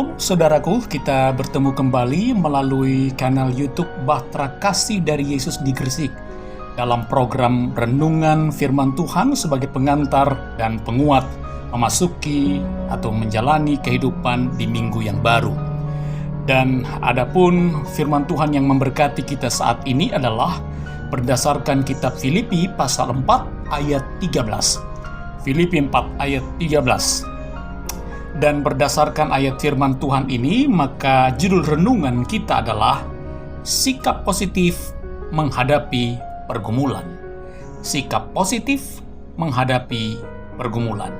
Shalom saudaraku, kita bertemu kembali melalui kanal YouTube Bahtera Kasih dari Yesus di Gresik dalam program Renungan Firman Tuhan sebagai pengantar dan penguat memasuki atau menjalani kehidupan di minggu yang baru. Dan adapun firman Tuhan yang memberkati kita saat ini adalah berdasarkan kitab Filipi pasal 4 ayat 13. Filipi 4 ayat 13. Dan berdasarkan ayat firman Tuhan ini, maka judul renungan kita adalah sikap positif menghadapi pergumulan. Sikap positif menghadapi pergumulan.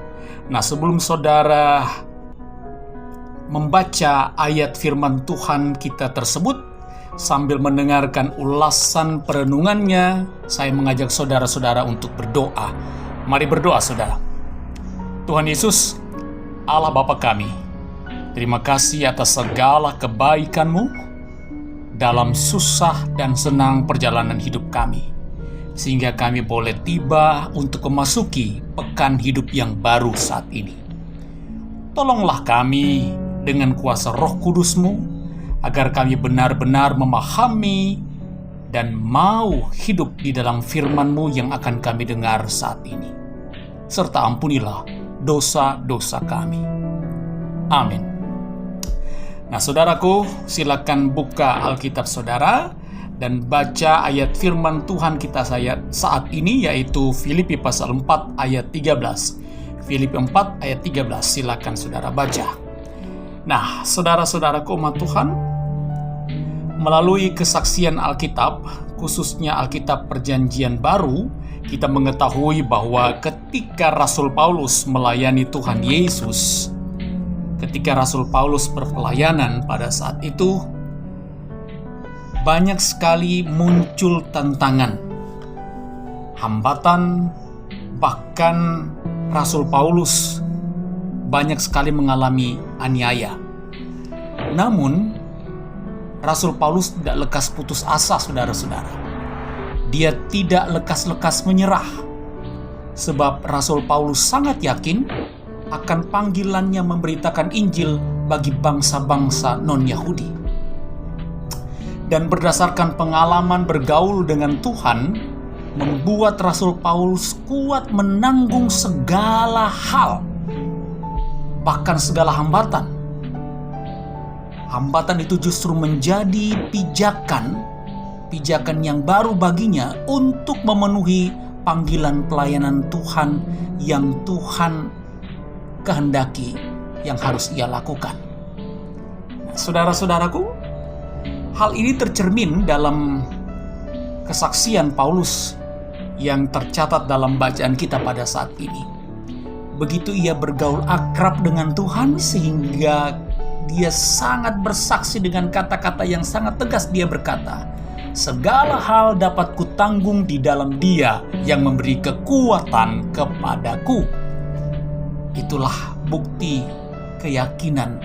Nah, sebelum saudara membaca ayat firman Tuhan kita tersebut, sambil mendengarkan ulasan perenungannya, saya mengajak saudara-saudara untuk berdoa. Mari berdoa, saudara. Tuhan Yesus, Allah Bapa kami, terima kasih atas segala kebaikan-Mu dalam susah dan senang perjalanan hidup kami, sehingga kami boleh tiba untuk memasuki pekan hidup yang baru saat ini. Tolonglah kami dengan kuasa Roh Kudus-Mu, agar kami benar-benar memahami dan mau hidup di dalam firman-Mu yang akan kami dengar saat ini. Serta ampunilah dosa-dosa kami. Amin. Nah, saudaraku, silakan buka Alkitab saudara dan baca ayat firman Tuhan kita saat ini, yaitu Filipi pasal 4 ayat 13. Filipi 4 ayat 13, silakan saudara baca. Nah, saudara-saudaraku umat Tuhan, melalui kesaksian Alkitab, khususnya Alkitab Perjanjian Baru, kita mengetahui bahwa ketika Rasul Paulus melayani Tuhan Yesus, ketika Rasul Paulus berpelayanan pada saat itu, banyak sekali muncul tantangan, hambatan, bahkan Rasul Paulus banyak sekali mengalami aniaya. Namun, Rasul Paulus tidak lekas putus asa, saudara-saudara. Dia tidak lekas-lekas menyerah, sebab Rasul Paulus sangat yakin akan panggilannya memberitakan Injil bagi bangsa-bangsa non-Yahudi. Dan berdasarkan pengalaman bergaul dengan Tuhan, membuat Rasul Paulus kuat menanggung segala hal, bahkan segala hambatan. Hambatan itu justru menjadi pijakan yang baru baginya untuk memenuhi panggilan pelayanan Tuhan yang Tuhan kehendaki yang harus ia lakukan. Saudara-saudaraku, hal ini tercermin dalam kesaksian Paulus yang tercatat dalam bacaan kita pada saat ini. Begitu ia bergaul akrab dengan Tuhan, sehingga dia sangat bersaksi dengan kata-kata yang sangat tegas. Dia berkata, "Segala hal dapat kutanggung di dalam Dia yang memberi kekuatan kepadaku." Itulah bukti keyakinan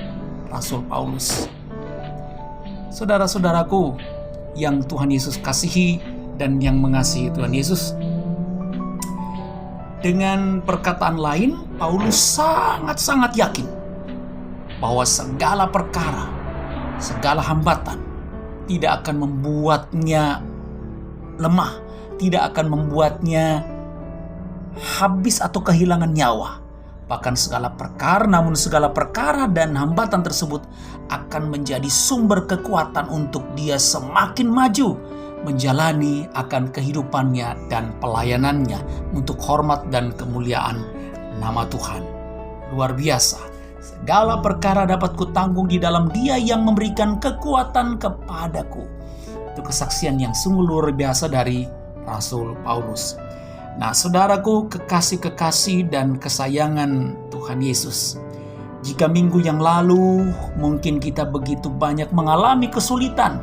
Rasul Paulus. Saudara-saudaraku yang Tuhan Yesus kasihi dan yang mengasihi Tuhan Yesus, dengan perkataan lain, Paulus sangat-sangat yakin bahwa segala perkara, segala hambatan tidak akan membuatnya lemah, tidak akan membuatnya habis atau kehilangan nyawa. Bahkan namun segala perkara dan hambatan tersebut akan menjadi sumber kekuatan untuk dia semakin maju menjalani akan kehidupannya dan pelayanannya untuk hormat dan kemuliaan nama Tuhan. Luar biasa. Segala perkara dapat kutanggung di dalam Dia yang memberikan kekuatan kepadaku. Itu kesaksian yang sungguh luar biasa dari Rasul Paulus. Nah, saudaraku, kekasih-kekasih dan kesayangan Tuhan Yesus, jika minggu yang lalu mungkin kita begitu banyak mengalami kesulitan,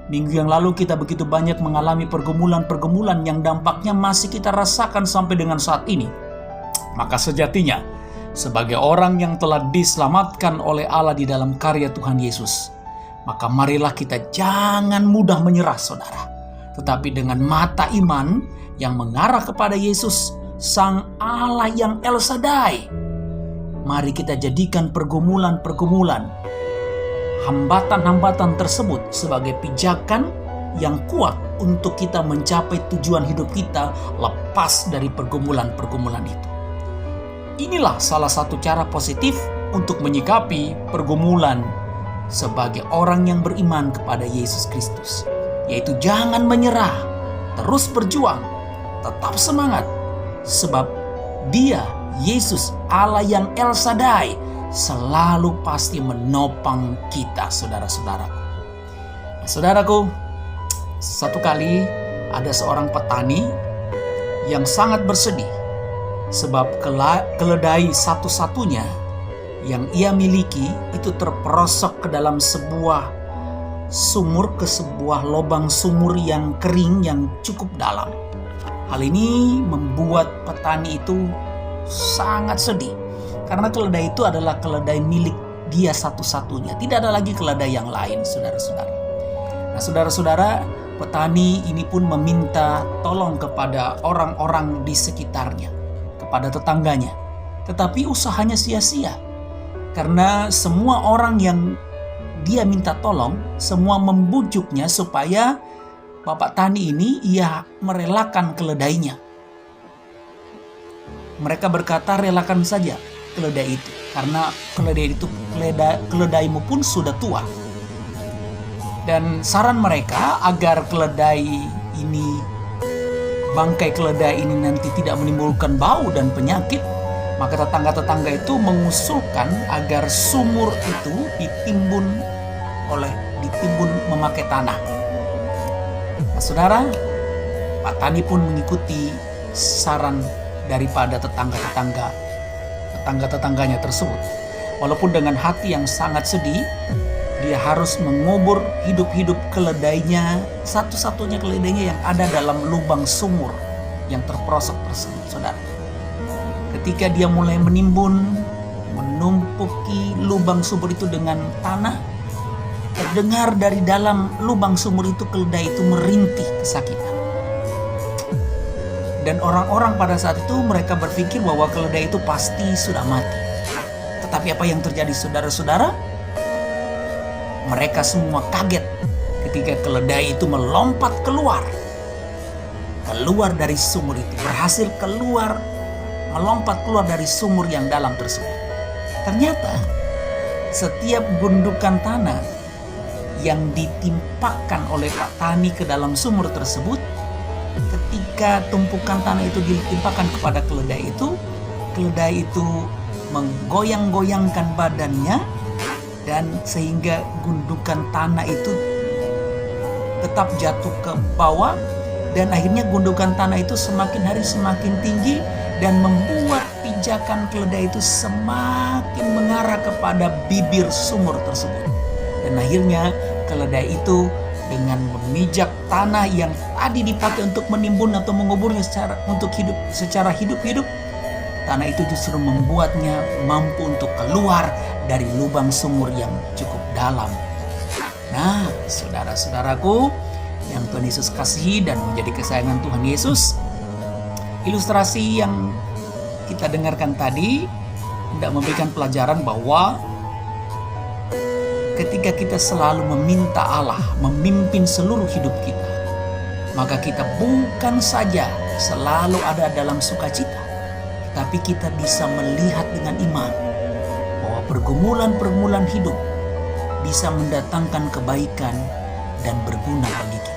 minggu yang lalu kita begitu banyak mengalami pergumulan-pergumulan yang dampaknya masih kita rasakan sampai dengan saat ini, maka sejatinya sebagai orang yang telah diselamatkan oleh Allah di dalam karya Tuhan Yesus, maka marilah kita jangan mudah menyerah, saudara. Tetapi dengan mata iman yang mengarah kepada Yesus, Sang Allah yang El Shaddai, mari kita jadikan pergumulan-pergumulan, hambatan-hambatan tersebut sebagai pijakan yang kuat untuk kita mencapai tujuan hidup kita lepas dari pergumulan-pergumulan itu. Inilah salah satu cara positif untuk menyikapi pergumulan sebagai orang yang beriman kepada Yesus Kristus, yaitu jangan menyerah, terus berjuang, tetap semangat, sebab Dia, Yesus, Allah yang El Shaddai, selalu pasti menopang kita, saudara-saudaraku. Saudaraku, satu kali ada seorang petani yang sangat bersedih sebab keledai satu-satunya yang ia miliki itu terperosok ke dalam sebuah sumur, ke sebuah lubang sumur yang kering yang cukup dalam. Hal ini membuat petani itu sangat sedih karena keledai itu adalah keledai milik dia satu-satunya. Tidak ada lagi keledai yang lain, saudara-saudara. Nah, saudara-saudara, petani ini pun meminta tolong kepada orang-orang di sekitarnya, kepada tetangganya. Tetapi usahanya sia-sia. Karena semua orang yang dia minta tolong, semua membujuknya supaya bapak tani ini ia merelakan keledainya. Mereka berkata, relakan saja keledai itu. Karena keledaimu pun sudah tua. Dan saran mereka agar keledai ini, bangkai keledai ini nanti tidak menimbulkan bau dan penyakit, maka tetangga-tetangga itu mengusulkan agar sumur itu ditimbun memakai tanah. Nah, saudara, Pak Tani pun mengikuti saran daripada tetangga-tetangganya tersebut. Walaupun dengan hati yang sangat sedih, dia harus mengubur hidup-hidup keledainya, satu-satunya keledainya yang ada dalam lubang sumur yang terperosok tersebut, saudara. Ketika dia mulai menimbun, menumpuki lubang sumur itu dengan tanah, terdengar dari dalam lubang sumur itu keledai itu merintih kesakitan. Dan orang-orang pada saat itu mereka berpikir bahwa keledai itu pasti sudah mati. Tetapi apa yang terjadi, saudara-saudara? Mereka semua kaget ketika keledai itu melompat keluar dari sumur itu, berhasil melompat keluar dari sumur yang dalam tersebut. Ternyata setiap gundukan tanah yang ditimpakan oleh Pak Tani ke dalam sumur tersebut, ketika tumpukan tanah itu ditimpakan kepada keledai itu menggoyang-goyangkan badannya, dan sehingga gundukan tanah itu tetap jatuh ke bawah, dan akhirnya gundukan tanah itu semakin hari semakin tinggi dan membuat pijakan keledai itu semakin mengarah kepada bibir sumur tersebut. Dan akhirnya keledai itu dengan memijak tanah yang tadi dipakai untuk menimbun atau menguburnya secara hidup-hidup, tanah itu justru membuatnya mampu untuk keluar dari lubang sumur yang cukup dalam. Nah, saudara-saudaraku yang Tuhan Yesus kasihi dan menjadi kesayangan Tuhan Yesus, ilustrasi yang kita dengarkan tadi tidak memberikan pelajaran bahwa ketika kita selalu meminta Allah memimpin seluruh hidup kita, maka kita bukan saja selalu ada dalam sukacita, tapi kita bisa melihat dengan iman bahwa pergumulan-pergumulan hidup bisa mendatangkan kebaikan dan berguna bagi kita.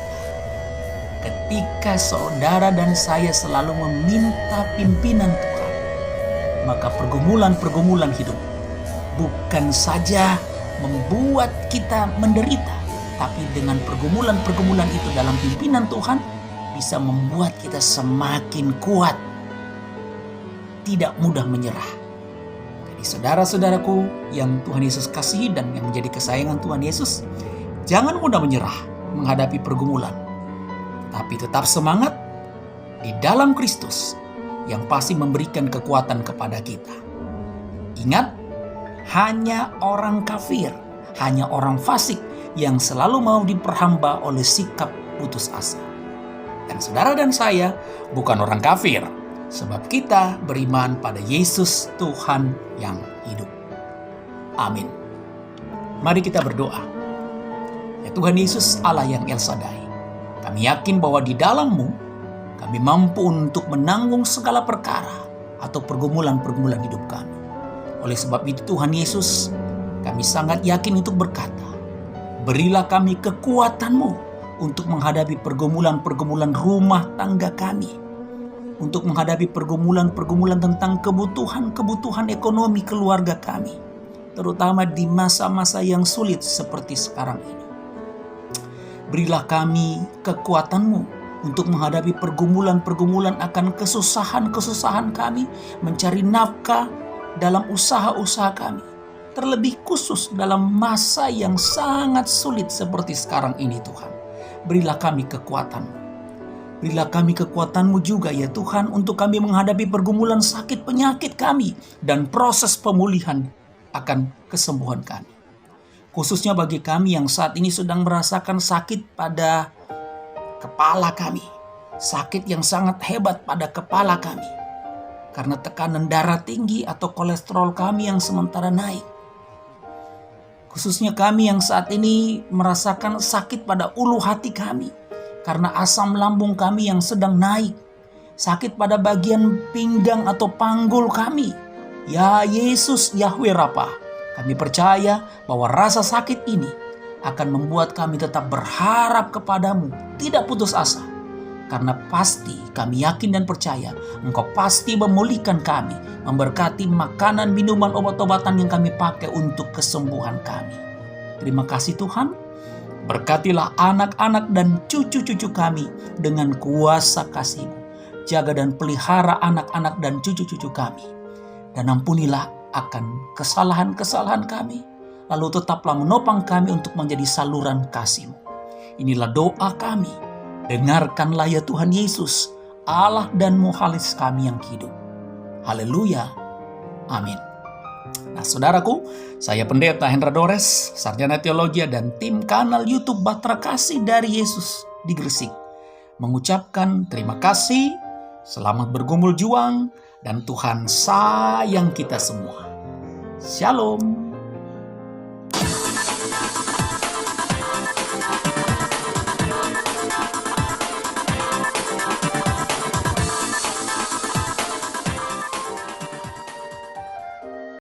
Ketika saudara dan saya selalu meminta pimpinan Tuhan, maka pergumulan-pergumulan hidup bukan saja membuat kita menderita, tapi dengan pergumulan-pergumulan itu dalam pimpinan Tuhan bisa membuat kita semakin kuat, tidak mudah menyerah. Jadi saudara-saudaraku yang Tuhan Yesus kasihi dan yang menjadi kesayangan Tuhan Yesus, jangan mudah menyerah menghadapi pergumulan, tapi tetap semangat di dalam Kristus yang pasti memberikan kekuatan kepada kita. Ingat, hanya orang kafir, hanya orang fasik yang selalu mau diperhamba oleh sikap putus asa. Dan saudara dan saya bukan orang kafir. sebab kita beriman pada Yesus Tuhan yang hidup. Amin. Mari kita berdoa. Ya Tuhan Yesus, Allah yang El Shaddai, kami yakin bahwa di dalam-Mu kami mampu untuk menanggung segala perkara atau pergumulan-pergumulan hidup kami. Oleh sebab itu Tuhan Yesus, kami sangat yakin untuk berkata, berilah kami kekuatan-Mu untuk menghadapi pergumulan-pergumulan rumah tangga kami, untuk menghadapi pergumulan-pergumulan tentang kebutuhan-kebutuhan ekonomi keluarga kami, terutama di masa-masa yang sulit seperti sekarang ini. Berilah kami kekuatan-Mu untuk menghadapi pergumulan-pergumulan akan kesusahan-kesusahan kami, mencari nafkah dalam usaha-usaha kami. Terlebih khusus dalam masa yang sangat sulit seperti sekarang ini Tuhan. Berilah kami kekuatan-Mu. Berilah kami kekuatan-Mu juga ya Tuhan untuk kami menghadapi pergumulan sakit penyakit kami dan proses pemulihan akan kesembuhan kami. Khususnya bagi kami yang saat ini sedang merasakan sakit pada kepala kami. Sakit yang sangat hebat pada kepala kami. Karena tekanan darah tinggi atau kolesterol kami yang sementara naik. Khususnya kami yang saat ini merasakan sakit pada ulu hati kami. Karena asam lambung kami yang sedang naik. Sakit pada bagian pinggang atau panggul kami. Ya Yesus Yahweh Rafa, kami percaya bahwa rasa sakit ini akan membuat kami tetap berharap kepadamu, tidak putus asa. Karena pasti kami yakin dan percaya Engkau pasti memulihkan kami, memberkati makanan, minuman, obat-obatan yang kami pakai untuk kesembuhan kami. Terima kasih Tuhan, berkatilah anak-anak dan cucu-cucu kami dengan kuasa kasih-Mu. Jaga dan pelihara anak-anak dan cucu-cucu kami. Dan ampunilah akan kesalahan-kesalahan kami. Lalu tetaplah menopang kami untuk menjadi saluran kasih-Mu. Inilah doa kami. Dengarkanlah ya Tuhan Yesus, Allah dan Muhalis kami yang hidup. Haleluya. Amin. Nah saudaraku, saya Pendeta Hendra Dores, Sarjana Teologi dan tim kanal YouTube Bahtera Kasih dari Yesus di Gresik, mengucapkan terima kasih, selamat bergumul juang, dan Tuhan sayang kita semua. Shalom.